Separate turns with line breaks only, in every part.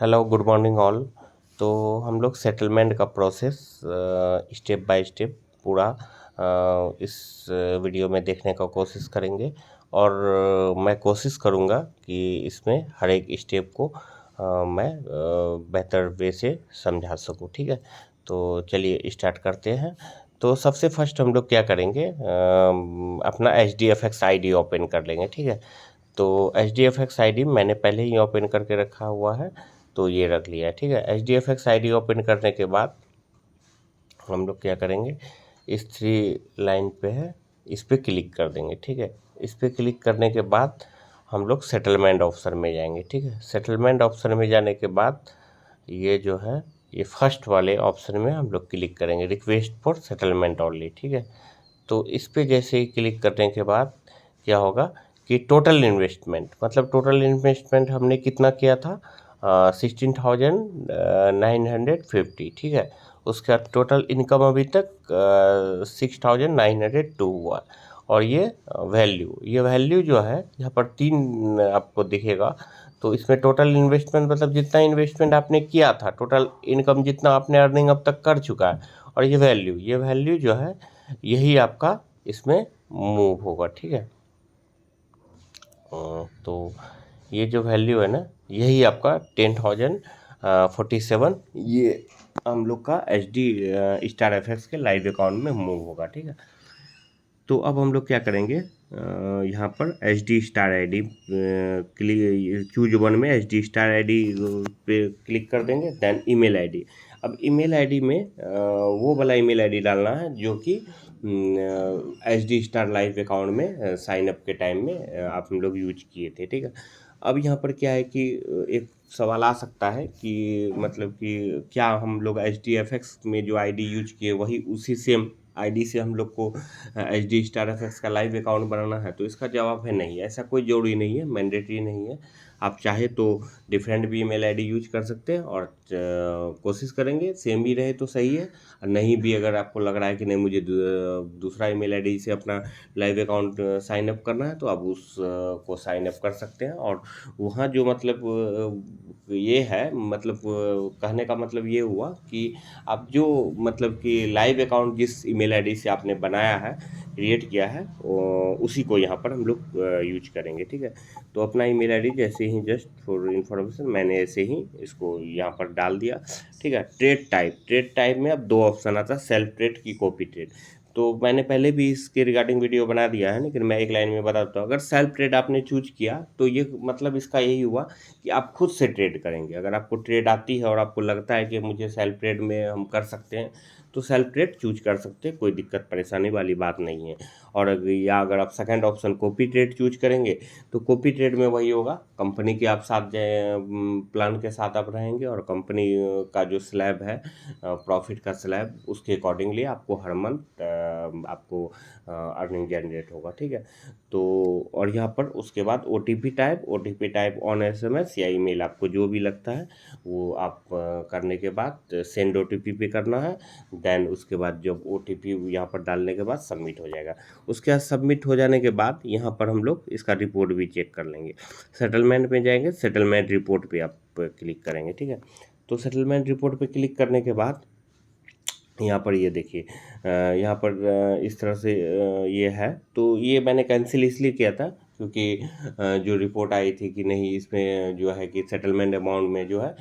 Hello good morning all. तो हम लोग सेटलमेंट का प्रोसेस स्टेप बाय स्टेप पूरा इस वीडियो में देखने का कोशिश करेंगे और मैं कोशिश करूँगा कि इसमें हर एक स्टेप को मैं बेहतर वे से समझा सकूँ। ठीक है, तो चलिए स्टार्ट करते हैं। तो सबसे फर्स्ट हम लोग क्या करेंगे, अपना H D F x I D open कर लेंगे। ठीक है, तो H D F x I D मैंने पहले ही ओपन करके रखा हुआ है, तो ये रख लिया है। ठीक है, H D F x I D open करने के बाद हम लोग क्या करेंगे, इस थ्री लाइन पे है, इस पे क्लिक कर देंगे। ठीक है, इस पे क्लिक करने के बाद हम लोग सेटलमेंट ऑप्शन में जाएंगे। ठीक है, सेटलमेंट ऑप्शन में जाने के बाद ये जो है, ये फर्स्ट वाले ऑप्शन में हम लोग क्लिक करेंगे, रिक्वेस्ट फॉर सेटलमेंट ओनली। ठीक है, तो इस पे जैसे ही क्लिक करने के बाद क्या होगा कि टोटल इन्वेस्टमेंट, मतलब टोटल इन्वेस्टमेंट हमने कितना किया था, 16,950। ठीक है, उसके बाद टोटल इनकम अभी तक 6,902 हुआ। और ये वैल्यू जो है यहाँ पर तीन आपको दिखेगा। तो इसमें टोटल इन्वेस्टमेंट मतलब जितना इन्वेस्टमेंट आपने किया था, टोटल इनकम जितना आपने अर्निंग अब तक कर चुका है, और ये वैल्यू जो है यही आपका इसमें मूव होगा। ठीक है, तो ये जो वैल्यू है ना, यही आपका 10,047 ये हम लोग का H D star F x के लाइव अकाउंट में मूव होगा। ठीक है, तो अब हम लोग क्या करेंगे, यहाँ पर H D star I D click, choose one में H D star I D पे क्लिक कर देंगे। देन ईमेल आईडी, अब ईमेल आईडी में वो वाला ईमेल आईडी डालना है जो कि H D star live account में साइन अप के टाइम में आप हम लोग यूज किए थे। ठीक है, अब यहाँ पर क्या है कि एक सवाल आ सकता है कि मतलब कि क्या हम लोग एच डी एफ एक्स में जो आईडी यूज किए वही उसी सेम आईडी से हम लोग को H D star F x का लाइव अकाउंट बनाना है? तो इसका जवाब है नहीं, ऐसा कोई जरूरी नहीं है, मैंडेटरी नहीं है। आप चाहे तो डिफरेंट भी ईमेल आईडी यूज कर सकते हैं और कोशिश करेंगे सेम ही रहे तो सही है। और नहीं भी अगर आपको लग रहा है कि नहीं मुझे दूसरा ईमेल आईडी से अपना लाइव अकाउंट साइन अप करना है, तो आप उस को साइन अप कर सकते हैं। और वहाँ जो मतलब ये है, मतलब कहने का मतलब ये हुआ कि आप जो मतलब कि लाइव अकाउंट जिस ईमेल आईडी से आपने बनाया है, क्रिएट किया है, उसी को यहाँ पर हम लोग यूज करेंगे। ठीक है, तो अपना ईमेल आईडी जैसे ही, जस्ट फॉर इन्फॉर्मेशन, मैंने ऐसे ही इसको यहाँ पर डाल दिया। ठीक है, ट्रेड टाइप में अब दो ऑप्शन आता है, सेल्फ ट्रेड की कॉपी ट्रेड। तो मैंने पहले भी इसके रिगार्डिंग वीडियो बना दिया है, लेकिन मैं एक लाइन में बताता हूँ। अगर सेल्फ ट्रेड आपने चूज किया तो ये मतलब इसका यही हुआ कि आप खुद से ट्रेड करेंगे। अगर आपको ट्रेड आती है और आपको लगता है कि मुझे सेल्फ ट्रेड में हम कर सकते हैं, तो सेल्फ ट्रेड चूज कर सकते हैं, कोई दिक्कत परेशानी वाली बात नहीं है। और अगर आप second option copy trade choose करेंगे, तो कॉपी ट्रेड में वही होगा, कंपनी के आप साथ प्लान के साथ आप रहेंगे, और कंपनी का जो स्लैब है, प्रॉफिट का स्लैब, उसके अकॉर्डिंगली आपको हर मंथ आपको अर्निंग जनरेट होगा। ठीक है, तो और यहाँ पर उसके बाद O T P type on S M S या ईमेल, आपको जो भी लगता है वो आप करने के बाद सेंड ओ टी पी पे करना है। देन उसके बाद जब ओ टी पी यहाँ पर डालने के बाद सबमिट हो जाएगा। उसके बाद सबमिट हो जाने के बाद यहाँ पर हम लोग इसका रिपोर्ट भी चेक कर लेंगे। सेटलमेंट में जाएंगे, सेटलमेंट रिपोर्ट पे आप क्लिक करेंगे। ठीक है, तो सेटलमेंट रिपोर्ट पे क्लिक करने के बाद यहाँ पर ये देखिए, यहाँ पर इस तरह से ये है। तो ये मैंने कैंसिल इसलिए किया था क्योंकि जो रिपोर्ट आई थी कि नहीं, इसमें जो है कि सेटलमेंट अमाउंट में जो है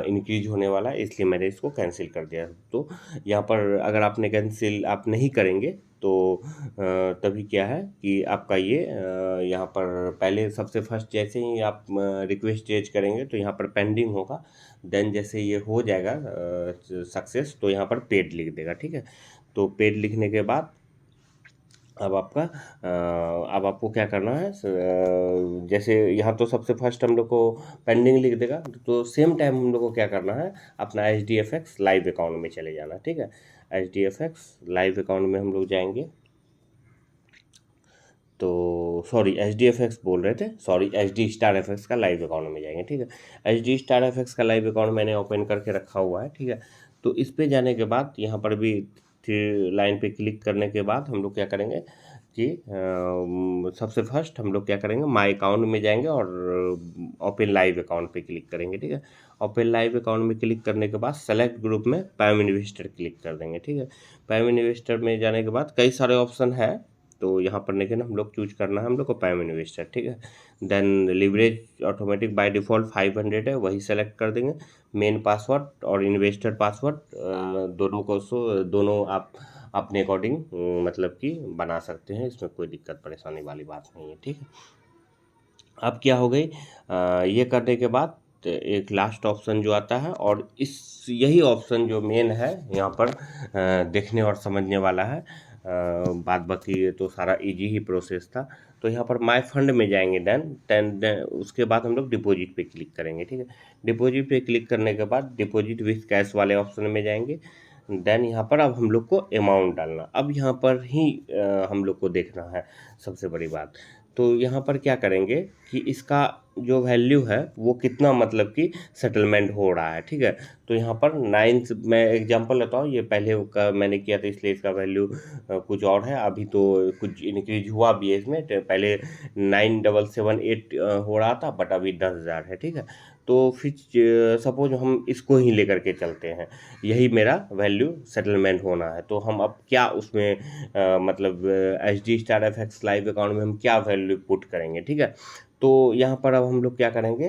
इंक्रीज होने वाला है, इसलिए मैंने इसको कैंसिल कर दिया। तो यहाँ पर अगर आपने कैंसिल आप नहीं करेंगे तो तभी क्या है कि आपका ये यहाँ पर पहले सबसे फर्स्ट जैसे ही आप रिक्वेस्ट रेज करेंगे तो यहाँ पर पेंडिंग होगा। देन जैसे ये हो जाएगा सक्सेस, तो यहाँ पर पेड लिख देगा। ठीक है, तो पेड लिखने के बाद अब आपको क्या करना है, जैसे यहाँ तो सबसे फर्स्ट हम लोग को पेंडिंग लिख देगा, तो सेम टाइम हम लोग को क्या करना है, अपना H D F x live account में चले जाना। ठीक है, H D F x live account में हम लोग जाएंगे। तो sorry, H D F x बोल रहे थे, sorry, H D star F x का लाइव अकाउंट में जाएंगे। ठीक है, H D star F x का लाइव अकाउंट मैंने ओपन करके रखा हुआ है। ठीक है, तो इस पे जाने के बाद यहाँ पर भी थ्री लाइन पे क्लिक करने के बाद हम लोग क्या करेंगे कि सबसे फर्स्ट हम लोग क्या करेंगे, माय अकाउंट में जाएंगे और ओपन लाइव अकाउंट पे क्लिक करेंगे। ठीक है, ओपन लाइव अकाउंट में क्लिक करने के बाद सेलेक्ट ग्रुप में पैम इन्वेस्टर क्लिक कर देंगे। ठीक है, पैम इन्वेस्टर में जाने के बाद कई सारे ऑप्शन है, तो यहाँ पर लेकिन हम लोग चूज करना है हम लोग को पैम इन्वेस्टर। ठीक है, then leverage automatic by default 500 है, वही सेलेक्ट कर देंगे। मेन पासवर्ड और इन्वेस्टर पासवर्ड दोनों को दोनों आप अपने अकॉर्डिंग मतलब कि बना सकते हैं, इसमें कोई दिक्कत परेशानी वाली बात नहीं है। ठीक है, अब क्या हो गई, ये करने के बाद एक लास्ट ऑप्शन जो आता है, और यही ऑप्शन जो मेन है यहाँ पर देखने और समझने वाला है। बात बाकी ये तो सारा इजी ही प्रोसेस था। तो यहाँ पर माय फंड में जाएंगे, देन उसके बाद हम लोग डिपॉजिट पे क्लिक करेंगे। ठीक है, डिपॉजिट पे क्लिक करने के बाद डिपॉजिट विथ कैश वाले ऑप्शन में जाएंगे। देन यहाँ पर अब हम लोग को अमाउंट डालना, अब यहाँ पर ही हम लोग को देखना है सबसे बड़ी बात। तो यहाँ पर क्या करेंगे कि इसका जो वैल्यू है वो कितना मतलब कि सेटलमेंट हो रहा है। ठीक है, तो यहाँ पर 9, मैं एग्जांपल लेता हूँ, ये पहले का मैंने किया था इसलिए इसका वैल्यू कुछ और है, अभी तो कुछ इंक्रीज हुआ भी है इसमें। पहले 9778 हो रहा था, बट अभी 10,000 है। ठीक है, तो फिर सपोज हम इसको ही लेकर के चलते हैं, यही मेरा वैल्यू सेटलमेंट होना है, तो हम अब क्या उसमें मतलब H D star F x live account में हम क्या वैल्यू पुट करेंगे। ठीक है, तो यहाँ पर अब हम लोग क्या करेंगे,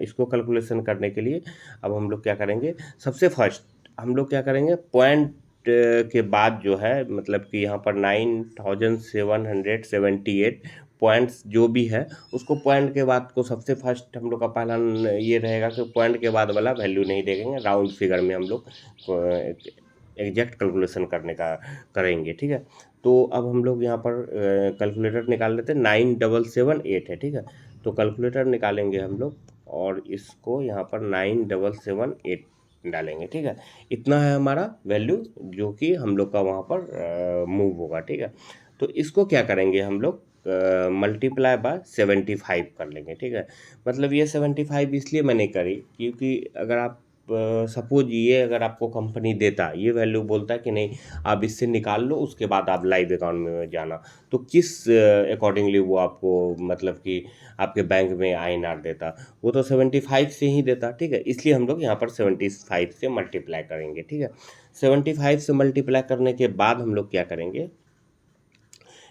इसको कैलकुलेशन करने के लिए अब हम लोग क्या करेंगे, सबसे फर्स्ट हम लोग क्या करेंगे, पॉइंट के बाद जो है मतलब कि यहाँ पर 9778 पॉइंट्स जो भी है उसको पॉइंट के बाद को सबसे फर्स्ट हम लोग का पहला ये रहेगा कि पॉइंट के बाद वाला वैल्यू नहीं देखेंगे, राउंड फिगर में हम लोग एग्जैक्ट कैलकुलेशन करने का करेंगे। ठीक है, तो अब हम लोग यहाँ पर कैलकुलेटर निकाल लेते हैं, 9778 है। ठीक है, तो कैलकुलेटर निकालेंगे हम लोग और इसको यहाँ पर 9778 डालेंगे। ठीक है, इतना है हमारा वैल्यू जो कि हम लोग का वहाँ पर मूव होगा। ठीक है, तो इसको क्या करेंगे हम लोग, मल्टीप्लाई बाय 75 कर लेंगे। ठीक है, मतलब ये 75 इसलिए मैंने करी क्योंकि अगर आप सपोज ये अगर आपको कंपनी देता ये वैल्यू, बोलता है कि नहीं आप इससे निकाल लो उसके बाद आप लाइव अकाउंट में जाना, तो किस अकॉर्डिंगली वो आपको मतलब कि आपके बैंक में INR देता, वो तो 75 से ही देता। ठीक है, इसलिए हम लोग यहाँ पर 75 से मल्टीप्लाई करेंगे। ठीक है, 75 से मल्टीप्लाई करने के बाद हम लोग क्या करेंगे,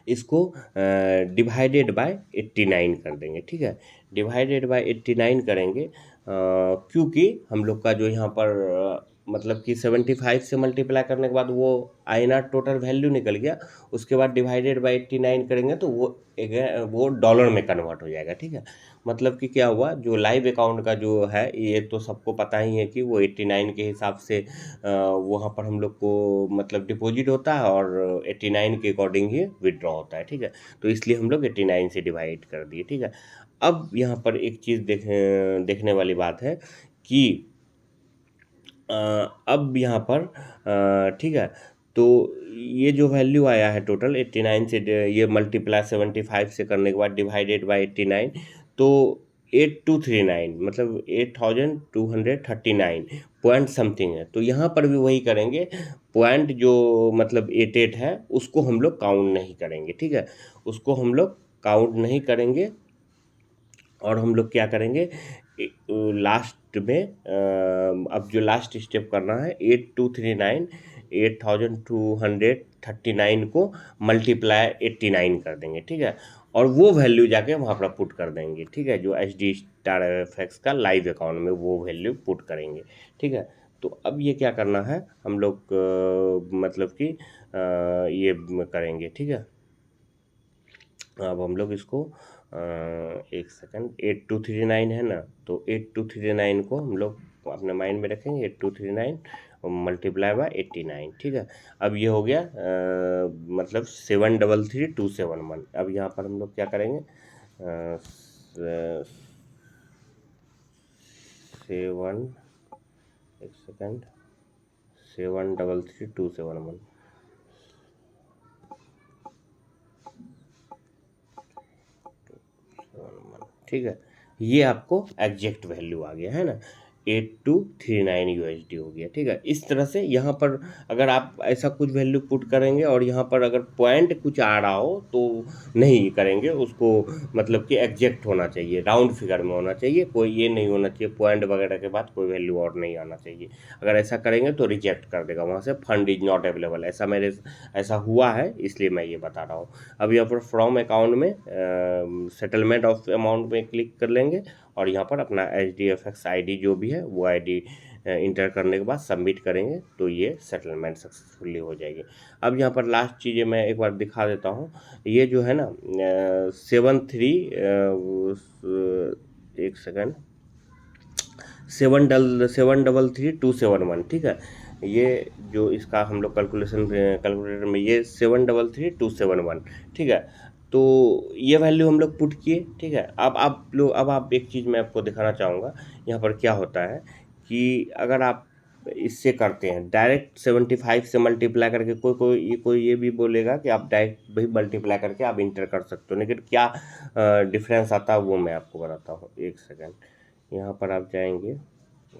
इसको डिवाइडेड बाय 89 कर देंगे। ठीक है, डिवाइडेड बाय 89 करेंगे क्योंकि हम लोग का जो यहाँ पर मतलब कि 75 से मल्टीप्लाई करने के बाद वो INR टोटल वैल्यू निकल गया, उसके बाद डिवाइडेड बाय 89 करेंगे तो वो डॉलर में कन्वर्ट हो जाएगा। ठीक है, मतलब कि क्या हुआ, जो लाइव अकाउंट का जो है ये तो सबको पता ही है कि वो 89 के हिसाब से वहाँ पर हम लोग को मतलब डिपॉजिट होता है और 89 के अकॉर्डिंग ही विड्रॉ होता है। ठीक है, तो इसलिए हम लोग 89 से डिवाइड कर दिए। ठीक है, अब यहाँ पर एक चीज़ देखने वाली बात है कि अ, अब यहाँ पर ठीक है, तो ये जो वैल्यू आया है टोटल 89 से ये मल्टीप्लाई 75 से करने के बाद डिवाइडेड बाय 89, तो 8239 मतलब 8239 पॉइंट समथिंग है। तो यहाँ पर भी वही करेंगे, पॉइंट जो मतलब 88 है उसको हम लोग काउंट नहीं करेंगे। ठीक है, उसको हम लोग काउंट नहीं करेंगे और हम लोग क्या करेंगे, लास्ट में अब जो लास्ट स्टेप करना है 8239 8239 को मल्टीप्लाई 89 कर देंगे। ठीक है, और वो वैल्यू जाके वहाँ पर पुट कर देंगे। ठीक है, जो एच डी स्टार एफ का लाइव अकाउंट में वो वैल्यू पुट करेंगे। ठीक है, तो अब ये क्या करना है हम लोग मतलब कि ये करेंगे। ठीक है, अब हम लोग इसको एक सेकंड, 8239 है ना, तो 8239 को हम लोग अपने माइंड में रखेंगे, 8239 मल्टीप्लाई बाय 89। ठीक है, अब ये हो गया मतलब 733271। अब यहाँ पर हम लोग क्या करेंगे, 7, एक सेकंड, 733271। ठीक है, ये आपको एग्जैक्ट वैल्यू आ गया है ना। 8239 USD हो गया। ठीक है, इस तरह से यहाँ पर अगर आप ऐसा कुछ वैल्यू पुट करेंगे और यहाँ पर अगर पॉइंट कुछ आ रहा हो तो नहीं करेंगे उसको, मतलब कि एग्जैक्ट होना चाहिए, राउंड फिगर में होना चाहिए, कोई ये नहीं होना चाहिए पॉइंट वगैरह के बाद कोई वैल्यू और नहीं आना चाहिए। अगर ऐसा करेंगे तो रिजेक्ट कर देगा वहाँ से, फंड इज नॉट अवेलेबल। ऐसा हुआ है, इसलिए मैं ये बता रहा हूँ। अब यहाँ पर फ्रॉम अकाउंट में सेटलमेंट ऑफ अमाउंट में क्लिक कर लेंगे और यहाँ पर अपना HDFX ID जो भी है वो ID इंटर करने के बाद सबमिट करेंगे तो ये सेटलमेंट सक्सेसफुली हो जाएगी। अब यहाँ पर लास्ट चीज़ें मैं एक बार दिखा देता हूँ। ये जो है ना 73 एक सेकंड 7333271, ठीक है, ये जो इसका हम लोग कैलकुलेटर में ये 7333271, ठीक है। तो ये वैल्यू हम लोग पुट किए, ठीक है। अब आप एक चीज़ मैं आपको दिखाना चाहूँगा, यहाँ पर क्या होता है कि अगर आप इससे करते हैं डायरेक्ट 75 से मल्टीप्लाई करके, कोई ये भी बोलेगा कि आप डायरेक्ट भी मल्टीप्लाई करके आप इंटर कर सकते हो, लेकिन क्या डिफरेंस आता है वो मैं आपको बताता हूँ। एक सेकेंड, यहाँ पर आप जाएंगे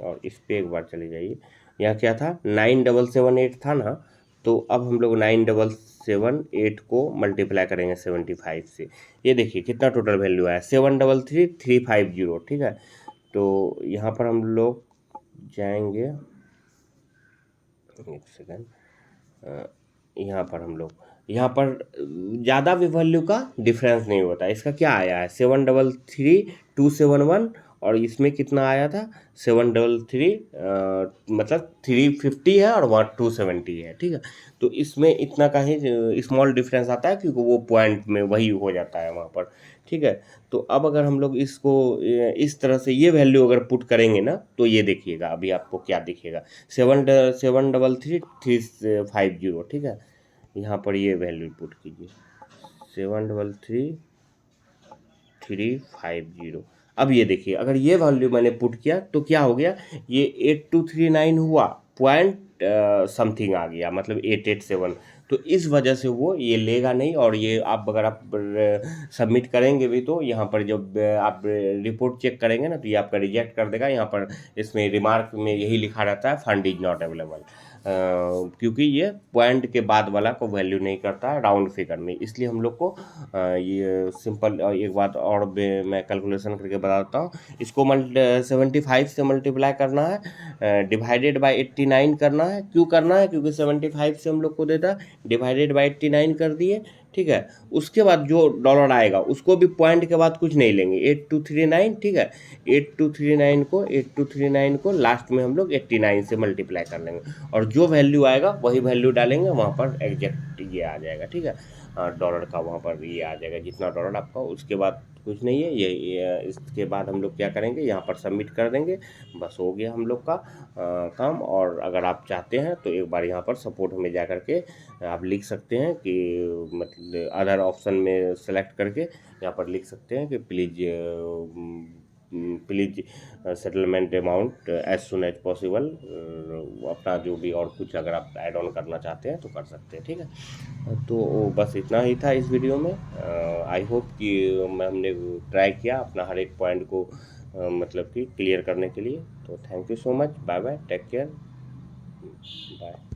और इस पर एक बार चले जाइए। यहाँ क्या था, 9778 था ना, तो अब हम लोग 9778 को मल्टीप्लाई करेंगे 75 से। ये देखिए कितना टोटल वैल्यू आया, 733350, ठीक है। तो यहाँ पर हम लोग जाएंगे, एक सेकेंड, यहाँ पर ज़्यादा भी वैल्यू का डिफरेंस नहीं होता। इसका क्या आया है 733271 और इसमें कितना आया था 733, मतलब 350 है और वहाँ 270 है, ठीक है। तो इसमें इतना का ही स्मॉल डिफरेंस आता है क्योंकि वो पॉइंट में वही हो जाता है वहाँ पर, ठीक है। तो अब अगर हम लोग इसको इस तरह से ये वैल्यू अगर पुट करेंगे ना तो ये देखिएगा अभी आपको क्या दिखेगा, 733350, ठीक है। यहाँ पर ये वैल्यू पुट कीजिए 733350। अब ये देखिए अगर ये वैल्यू मैंने पुट किया तो क्या हो गया, ये 8239 हुआ, पॉइंट समथिंग आ गया, मतलब 887। तो इस वजह से वो ये लेगा नहीं, और ये आप अगर आप सबमिट करेंगे भी तो यहाँ पर जब आप रिपोर्ट चेक करेंगे ना तो ये आपका रिजेक्ट कर देगा। यहाँ पर इसमें रिमार्क में यही लिखा रहता है फंड इज नॉट अवेलेबल, क्योंकि ये पॉइंट के बाद वाला को वैल्यू नहीं करता है राउंड फिगर में। इसलिए हम लोग को ये सिंपल एक बात और मैं कैलकुलेशन करके बताता हूँ। इसको 75 से मल्टीप्लाई करना है, डिवाइडेड बाय 89 करना है। क्यों करना है, क्योंकि 75 से हम लोग को देता, डिवाइडेड बाय 89 कर दिए, ठीक है। उसके बाद जो डॉलर आएगा उसको भी पॉइंट के बाद कुछ नहीं लेंगे, 8239, ठीक है। 8239 को लास्ट में हम लोग 89 से मल्टीप्लाई कर लेंगे और जो वैल्यू आएगा वही वैल्यू डालेंगे, वहाँ पर एग्जैक्ट ये आ जाएगा, ठीक है। डॉलर का वहाँ पर ये आ जाएगा जितना डॉलर आपका, उसके बाद कुछ नहीं है। ये इसके बाद हम लोग क्या करेंगे, यहाँ पर सबमिट कर देंगे, बस हो गया हम लोग का काम। और अगर आप चाहते हैं तो एक बार यहाँ पर सपोर्ट में जा करके आप लिख सकते हैं कि मतलब अदर ऑप्शन में सेलेक्ट करके यहाँ पर लिख सकते हैं कि please settlement amount as soon as possible. अपना जो भी और कुछ अगर आप ऐड ऑन करना चाहते हैं तो कर सकते हैं, ठीक है। तो बस इतना ही था इस वीडियो में। आई होप कि हमने ट्राई किया अपना हर एक पॉइंट को मतलब कि क्लियर करने के लिए। तो thank you so much, bye bye, take care, bye.